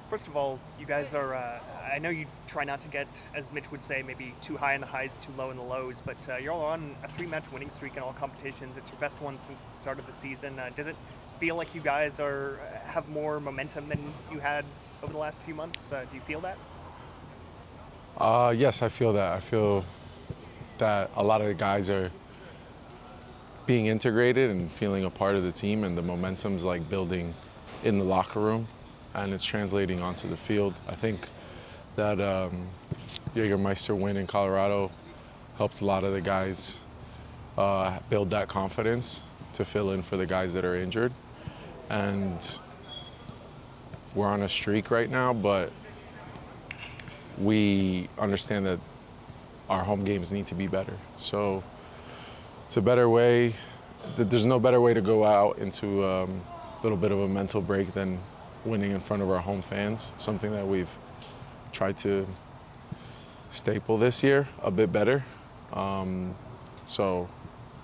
First of all, you guys are, I know you try not to get, as Mitch would say, maybe too high in the highs, too low in the lows, but you're all on a three-match winning streak in all competitions. It's your best one since the start of the season. Does it feel like you guys have more momentum than you had over the last few months? Do you feel that? Yes, I feel that. I feel that a lot of the guys are being integrated and feeling a part of the team, and the momentum's like building in the locker room, and it's translating onto the field. I think that Jägermeister win in Colorado helped a lot of the guys build that confidence to fill in for the guys that are injured. And we're on a streak right now, but we understand that our home games need to be better. So it's a better way. There's no better way to go out into a little bit of a mental break than winning in front of our home fans, something that we've tried to staple this year a bit better. So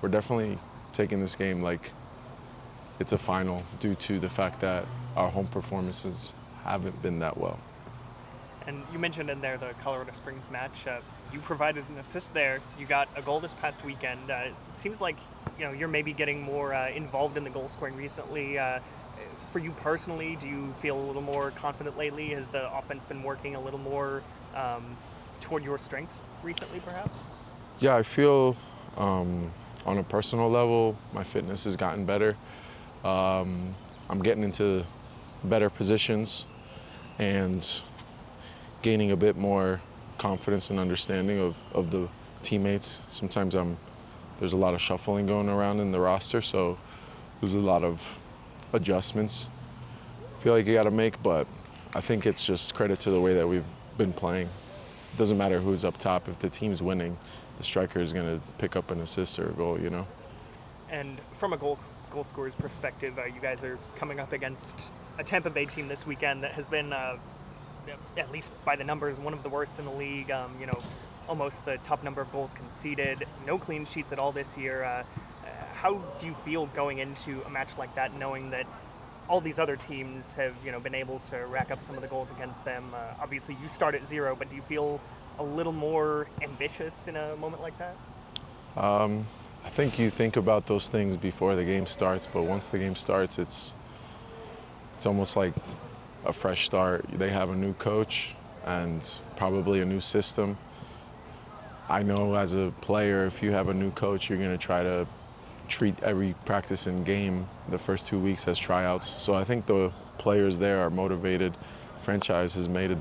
we're definitely taking this game like it's a final due to the fact that our home performances haven't been that well. And you mentioned in there the Colorado Springs match. You provided an assist there. You got a goal this past weekend. It seems like you're maybe getting more involved in the goal scoring recently. For you personally, do you feel a little more confident lately? Has the offense been working a little more toward your strengths recently, perhaps? Yeah, I feel on a personal level, my fitness has gotten better. I'm getting into better positions and gaining a bit more confidence and understanding of the teammates. Sometimes there's a lot of shuffling going around in the roster, so there's a lot of adjustments I feel like you got to make, but I think it's just credit to the way that we've been playing. It doesn't matter who's up top. If the team's winning, the striker is going to pick up an assist or a goal, And from a goal scorer's perspective, you guys are coming up against a Tampa Bay team this weekend that has been at least by the numbers, one of the worst in the league. Almost the top number of goals conceded. No clean sheets at all this year. How do you feel going into a match like that, knowing that all these other teams have been able to rack up some of the goals against them? Obviously, you start at zero, but do you feel a little more ambitious in a moment like that? I think you think about those things before the game starts, but once the game starts, it's almost like a fresh start. They have a new coach and probably a new system. I know as a player, if you have a new coach, you're going to try to treat every practice and game the first 2 weeks as tryouts. So I think the players there are motivated. Franchise has made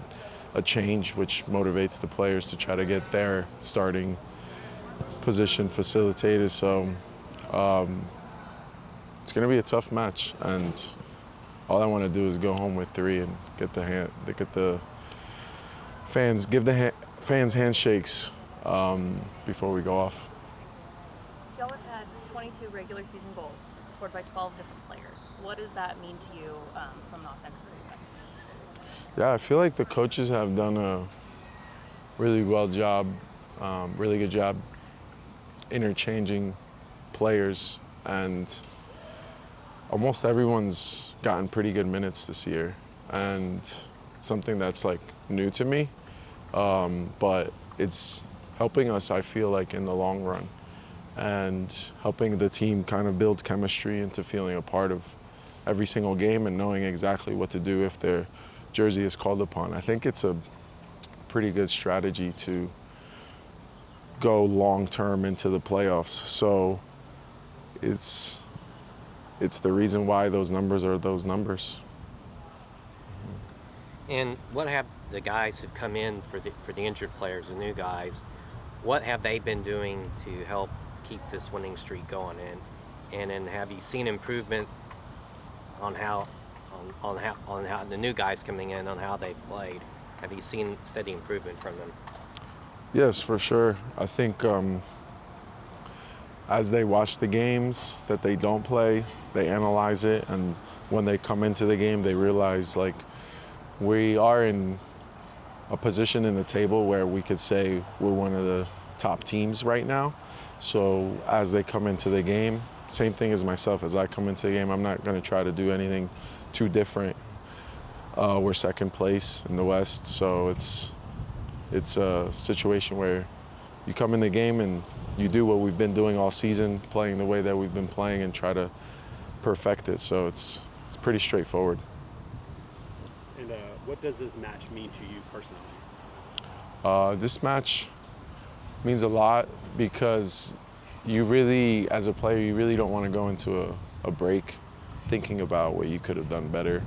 a change which motivates the players to try to get their starting position facilitated. So it's going to be a tough match, and all I want to do is go home with 3 and give the fans handshakes before we go off. Y'all have had 22 regular season goals scored by 12 different players. What does that mean to you from an offensive perspective? Yeah, I feel like the coaches have done a really good job interchanging players, and almost everyone's gotten pretty good minutes this year, and something that's like new to me, but it's helping us, I feel like, in the long run, and helping the team kind of build chemistry into feeling a part of every single game and knowing exactly what to do if their jersey is called upon. I think it's a pretty good strategy to go long-term into the playoffs. So it's the reason why those numbers are those numbers. And what have the guys who've come in for the injured players, the new guys, what have they been doing to help keep this winning streak going? And then have you seen improvement on how the new guys coming in, on how they've played? Have you seen steady improvement from them? Yes, for sure. I think as they watch the games that they don't play, they analyze it, and when they come into the game, they realize like we are in a position in the table where we could say we're one of the top teams right now. So as they come into the game, same thing as myself, as I come into the game, I'm not going to try to do anything too different We're second place in the West, so it's a situation where you come in the game and you do what we've been doing all season, playing the way that we've been playing, and try to perfect it. So it's pretty straightforward. And what does this match mean to you personally? This match means a lot because you really, as a player, you really don't want to go into a break thinking about what you could have done better,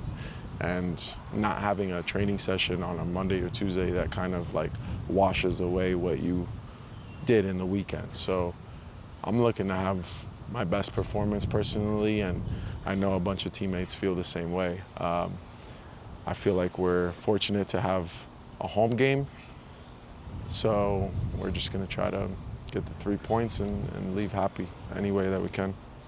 and not having a training session on a Monday or Tuesday that kind of like washes away what you did in the weekend. So I'm looking to have my best performance personally, and I know a bunch of teammates feel the same way. I feel like we're fortunate to have a home game, so we're just going to try to get the 3 points and leave happy any way that we can.